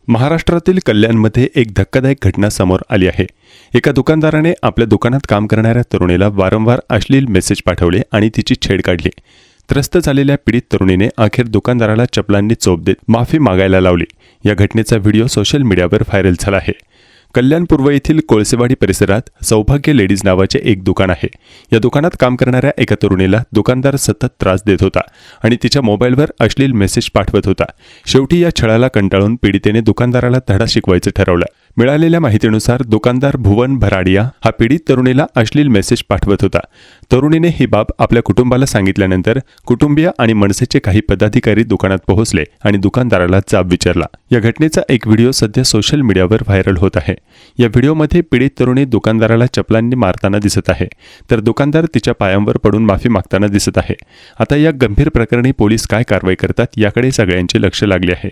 महाराष्ट्रातील कल्याणमध्ये एक धक्कादायक घटना समोर आली आहे। एका दुकानदाराने आपल्या दुकानात काम करणाऱ्या तरुणीला वारंवार अश्लील मेसेज पाठवले आणि तिची छेड काढली। त्रस्त झालेल्या पीडित तरुणीने अखेर दुकानदाराला चपलांनी चोप देत माफी मागायला लावली। या घटनेचा व्हिडिओ सोशल मीडियावर व्हायरल झाला आहे। कल्याण पूर्व येथील कोळसेवाडी परिसरात सौभाग्य लेडीज नावाचे एक दुकान आहे। या दुकानात काम करणाऱ्या एका तरुणीला दुकानदार सतत त्रास देत होता आणि तिच्या मोबाईलवर अश्लील मेसेज पाठवत होता। शेवटी या छळाला कंटाळून पीडितेने दुकानदाराला धडा शिकवायचं ठरवलं। मिळालेल्या माहितीनुसार दुकानदार भुवन भराडिया हा पीडित तरुणीला अश्लील मेसेज पाठवत होता। तरुणीने ही बाब आपल्या कुटुंबाला सांगितल्यानंतर कुटुंबीय आणि मनसेचे काही पदाधिकारी दुकानात पोहोचले आणि दुकानदाराला जाब विचारला। या घटनेचा एक व्हिडिओ सध्या सोशल मीडियावर व्हायरल होत आहे। या व्हिडिओमध्ये पीडित तरुणी दुकानदाराला चपलांनी मारताना दिसत आहे, तर दुकानदार तिच्या पायांवर पडून माफी मागताना दिसत आहे। आता या गंभीर प्रकरणी पोलीस काय कारवाई करतात याकडे सगळ्यांचे लक्ष लागले आहे।